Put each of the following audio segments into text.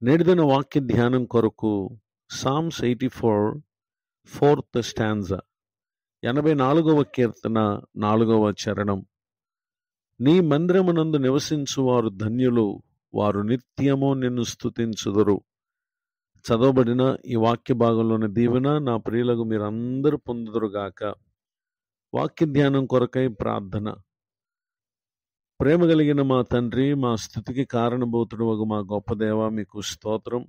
నేటిదిన వాక్య ధ్యానం కొరకు సామ్స్ 84 4th స్టాంజా 84వ కీర్తన 4వ చరణం. నీ మందిరమునందు నివసించువారు ధన్యులు, వారు నిత్యము నిన్ను స్తుతించుదురు. చదవబడిన ఈ వాక్య భాగంలోని దీవెన నా ప్రియులకు మీరందరూ పొందుదురుగాక. వాక్య ధ్యానం కొరకై ప్రార్థన. ప్రేమ కలిగిన మా తండ్రి, మా స్థుతికి కారణభూతుడు వగు మా గొప్ప దేవ, మీకు స్తోత్రం.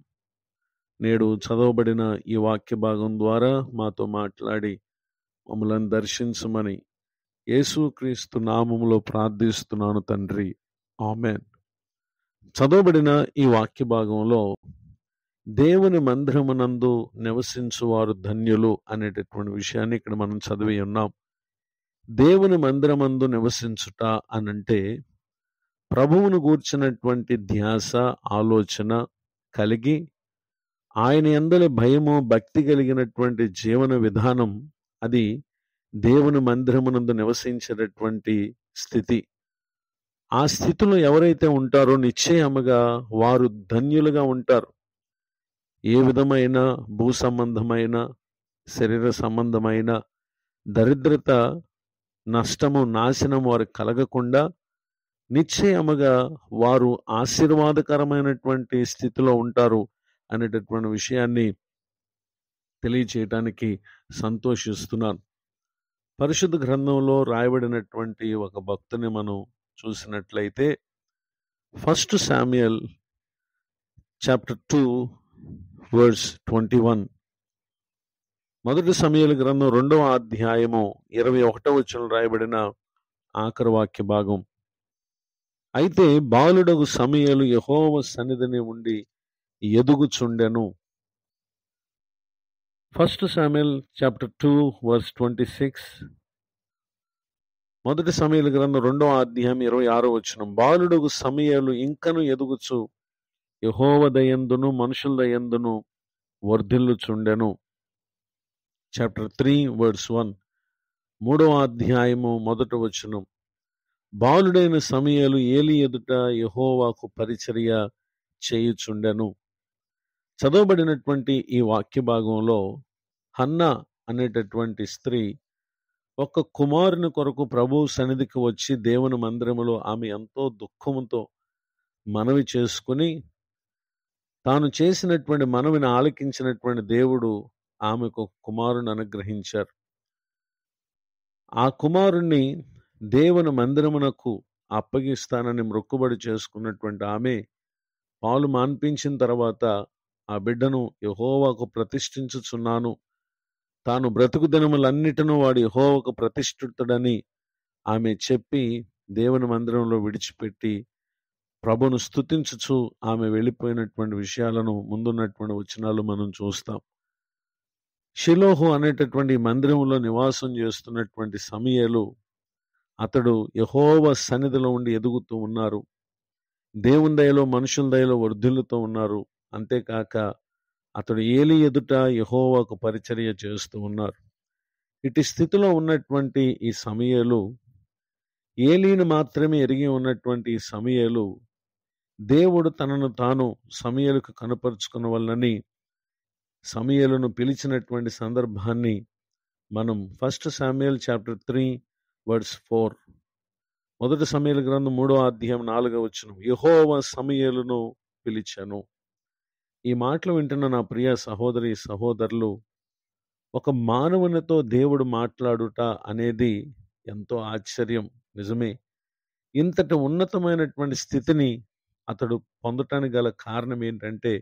నేడు చదవబడిన ఈ వాక్య భాగం ద్వారా మాతో మాట్లాడి మమ్మల్ని దర్శించమని యేసుక్రీస్తు నామములో ప్రార్థిస్తున్నాను తండ్రి, ఆమెన్. చదవబడిన ఈ వాక్య భాగంలో దేవుని మందిరమునందు నివసించువారు ధన్యులు అనేటటువంటి విషయాన్ని ఇక్కడ మనం చదివి ఉన్నాం. దేవుని మందిరమందు నివసించుట అనంటే ప్రభువును గూర్చినటువంటి ధ్యాస, ఆలోచన కలిగి ఆయన యందలి భయము, భక్తి కలిగినటువంటి జీవన విధానం, అది దేవుని మందిరమునందు నివసించేటటువంటి స్థితి. ఆ స్థితిలో ఎవరైతే ఉంటారో నిశ్చయముగా వారు ధన్యులుగా ఉంటారు. ఏ విధమైన భూ సంబంధమైన, శరీర సంబంధమైన దరిద్రత, నష్టము, నాశనం వారికి కలగకుండా నిశ్చయముగా వారు ఆశీర్వాదకరమైనటువంటి స్థితిలో ఉంటారు అనేటటువంటి విషయాన్ని తెలియచేయటానికి సంతోషిస్తున్నాను. పరిశుద్ధ గ్రంథంలో రాయబడినటువంటి ఒక భక్తుని మనం చూసినట్లయితే 1 Samuel chapter 2 verse 21. మొదటి సమూయేలు గ్రంథం 2వ అధ్యాయము 21వ వచనంలో రాయబడిన ఆఖరి వాక్య భాగం. అయితే బాలుడగు సమూయేలు యెహోవా సన్నిధిని ఉండి ఎదుగుచుండెను. 1 Samuel chapter 2 verse 26. మొదటి సమూయేలు గ్రంథం 2వ అధ్యాయం 26వ వచనం. బాలుడగు సమూయేలు ఇంకను ఎదుగుచు యెహోవా దయందును మనుషుల దయందును వర్ధిల్లుచుండెను. Chapter 3 verse 1. 3వ అధ్యాయము 1వ వచనం. బాలుడైన సమూయేలు ఏలీ ఎదుట యెహోవాకు పరిచర్య చేయుచుండెను. చదవబడినటువంటి ఈ వాక్య భాగంలో హన్నా అనేటటువంటి స్త్రీ ఒక కుమారుని కొరకు ప్రభువు సన్నిధికి వచ్చి దేవుని మందిరములో ఆమె ఎంతో దుఃఖముతో మనవి చేసుకుని, తాను చేసినటువంటి మనవిని ఆలకించినటువంటి దేవుడు ఆమెకు కుమారుని అనుగ్రహించారు. ఆ కుమారుణ్ణి దేవుని మందిరమునకు అప్పగిస్తానని మొక్కుబడి చేసుకున్నటువంటి ఆమె పాలు మాన్పించిన తర్వాత ఆ బిడ్డను యెహోవాకు ప్రతిష్ఠించుచున్నాను, తాను బ్రతుకు దినములన్నిటినూ వాడు యెహోవాకు ప్రతిష్ఠితుడని ఆమె చెప్పి దేవుని మందిరంలో విడిచిపెట్టి ప్రభును స్తుతించుచు ఆమె వెళ్ళిపోయినటువంటి విషయాలను ముందున్నటువంటి వచనాలు మనం చూస్తాం. షిలోహు అనేటటువంటి మందిరంలో నివాసం చేస్తున్నటువంటి సమూయేలు, అతడు యెహోవా సన్నిధిలో ఉండి ఎదుగుతూ ఉన్నారు. దేవుని దయలో, మనుషుల దయలో వర్ధిల్లుతూ ఉన్నారు. అంతేకాక అతడు ఏలీ ఎదుట యెహోవాకు పరిచర్య చేస్తూ ఉన్నారు. ఇటు స్థితిలో ఉన్నటువంటి ఈ సమూయేలు, ఏలీని మాత్రమే ఎరిగి ఉన్నటువంటి ఈ సమూయేలు, దేవుడు తనను తాను సమూయేలుకు కనపరుచుకున్న వలనని సమూయేలును పిలిచినటువంటి సందర్భాన్ని మనం 1 Samuel chapter 3 verse 4. మొదటి సమూయేలు గ్రంథం 3వ అధ్యాయం 4వ వచనం. యెహోవా సమూయేలును పిలిచెను. ఈ మాటలు వింటున్న నా ప్రియ సహోదరి సహోదరులు, ఒక మానవునితో దేవుడు మాట్లాడుట అనేది ఎంతో ఆశ్చర్యం. నిజమే. ఇంతటి ఉన్నతమైనటువంటి స్థితిని అతడు పొందటానికి గల కారణం ఏంటంటే,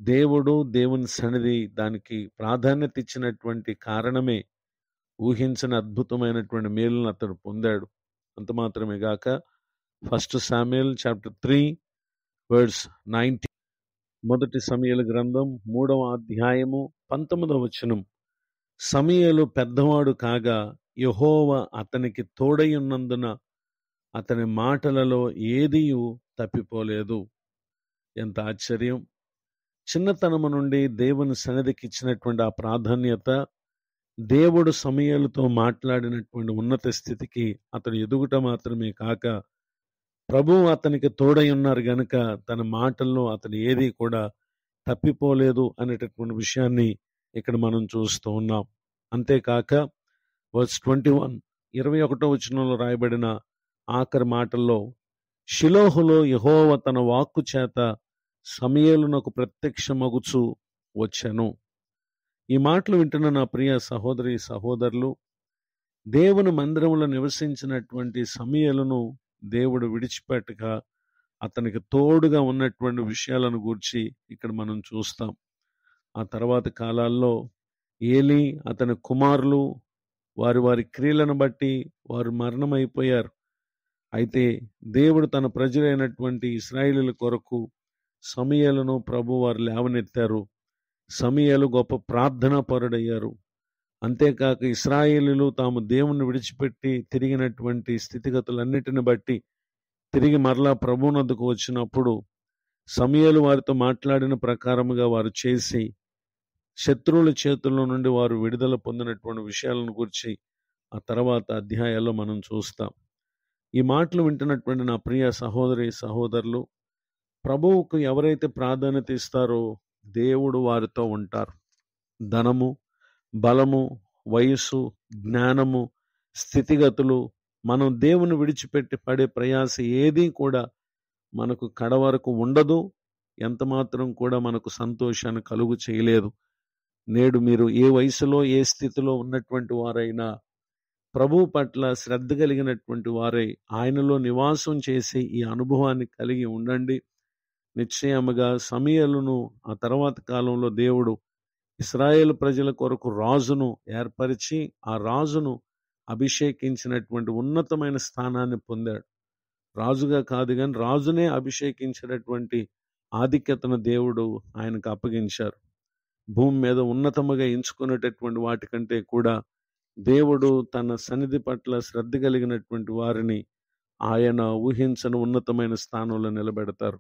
దేవుడు, దేవుని సన్నిధి, దానికి ప్రాధాన్యత ఇచ్చినటువంటి కారణమే ఊహించని అద్భుతమైనటువంటి మేలును అతడు పొందాడు. అంత మాత్రమే గాక 1 Samuel chapter 3 verse 19. మొదటి సమూయేలు గ్రంథం 3వ అధ్యాయము 19వ వచనం. సమూయేలు పెద్దవాడు కాగా యెహోవా అతనికి తోడై ఉన్నందున అతని మాటలలో ఏదియు తప్పిపోలేదు. ఎంత ఆశ్చర్యం! చిన్నతనము నుండి దేవుని సన్నిధికి ఇచ్చినటువంటి ఆ ప్రాధాన్యత, దేవుడు సమూయేలుతో మాట్లాడినటువంటి ఉన్నత స్థితికి అతడు ఎదుగుట మాత్రమే కాక ప్రభువు అతనికి తోడై ఉన్నారు గనుక తన మాటల్లో అతను ఏది కూడా తప్పిపోలేదు అనేటటువంటి విషయాన్ని ఇక్కడ మనం చూస్తూ ఉన్నాం. అంతేకాక వర్స్ 21 21వ వచనంలో రాయబడిన ఆఖరి మాటల్లో షిలోహులో యెహోవా తన వాక్కు చేత సమూయేలునకు ప్రత్యక్షమగుచు వచ్చెను. ఈ మాటలు వింటున్న నా ప్రియ సహోదరి సహోదరులు, దేవుని మందిరంలో నివసించినటువంటి సమూయేలును దేవుడు విడిచిపెట్టక అతనికి తోడుగా ఉన్నటువంటి విషయాలను గూర్చి ఇక్కడ మనం చూస్తాం. ఆ తర్వాత కాలాల్లో ఏలీ అతని కుమారులు వారి వారి క్రియలను బట్టి వారు మరణమైపోయారు. అయితే దేవుడు తన ప్రజలైనటువంటి ఇశ్రాయేలీయుల కొరకు సమూయేలును ప్రభు వారు లేవనెత్తారు. సమూయేలు గొప్ప ప్రార్థనా పరుడయ్యారు. అంతేకాక ఇశ్రాయేలీయులు తాము దేవుణ్ణి విడిచిపెట్టి తిరిగినటువంటి స్థితిగతులన్నిటిని బట్టి తిరిగి మరలా ప్రభువునొద్దకు వచ్చినప్పుడు సమూయేలు వారితో మాట్లాడిన ప్రకారముగా వారు చేసి శత్రువుల చేతుల్లో నుండి వారు విడుదల పొందినటువంటి విషయాలను గురించి ఆ తర్వాత అధ్యాయాల్లో మనం చూస్తాం. ఈ మాటలు వింటున్నటువంటి నా ప్రియ సహోదరి సహోదరులు, ప్రభువుకు ఎవరైతే ప్రాధాన్యత ఇస్తారో దేవుడు వారితో ఉంటారు. ధనము, బలము, వయస్సు, జ్ఞానము, స్థితిగతులు, మనం దేవుని విడిచిపెట్టి పడే ప్రయాస ఏదీ కూడా మనకు కడవరకు ఉండదు. ఎంత మాత్రం కూడా మనకు సంతోషాన్ని కలుగు చేయలేదు. నేడు మీరు ఏ వయసులో ఏ స్థితిలో ఉన్నటువంటి వారైనా ప్రభువు పట్ల శ్రద్ధ కలిగినటువంటి వారై ఆయనలో నివాసం చేసి ఈ అనుభవాన్ని కలిగి ఉండండి. నిశ్చయముగా సమూయేలును ఆ తర్వాత కాలంలో దేవుడు ఇశ్రాయేలు ప్రజల కొరకు రాజును ఏర్పరిచి ఆ రాజును అభిషేకించినటువంటి ఉన్నతమైన స్థానాన్ని పొందాడు. రాజుగా కాదు కానీ రాజునే అభిషేకించినటువంటి ఆధిక్యతను దేవుడు ఆయనకు అప్పగించారు. భూమి మీద ఉన్నతముగా ఎంచుకునేటటువంటి వాటికంటే కూడా దేవుడు తన సన్నిధి పట్ల శ్రద్ధ కలిగినటువంటి వారిని ఆయన ఊహించని ఉన్నతమైన స్థానంలో నిలబెడతారు.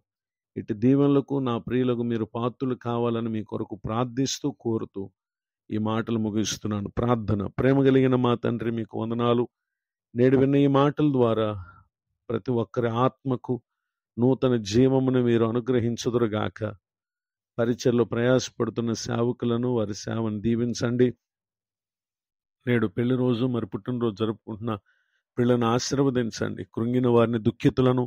ఇటు దీవెనలకు నా ప్రియులకు మీరు పాత్రులు కావాలని మీ కొరకు ప్రార్థిస్తూ కోరుతూ ఈ మాటలు ముగిస్తున్నాను. ప్రార్థన. ప్రేమ కలిగిన మా తండ్రి, మీకు వందనాలు. నేడు విన్న ఈ మాటల ద్వారా ప్రతి ఒక్కరి ఆత్మకు నూతన జీవమును మీరు అనుగ్రహించుదురుగాక. పరిచర్లో ప్రయాసపడుతున్న సేవకులను వారి సేవను దీవించండి. నేడు పెళ్లి రోజు మరి పుట్టినరోజు జరుపుకుంటున్న పిల్లలను ఆశీర్వదించండి. కృంగిన వారిని, దుఃఖితులను,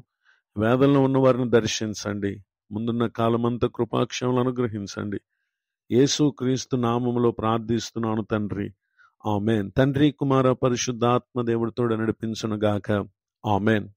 వేదనలో ఉన్న వారిని దర్శించండి. ముందున్న కాలమంతా కృపాక్షేమలు అనుగ్రహించండి. యేసు క్రీస్తు నామములో ప్రార్థిస్తున్నాను తండ్రి, ఆమెన్. తండ్రి, కుమార, పరిశుద్ధాత్మ దేవుడితో నడిపించును గాక. ఆమెన్.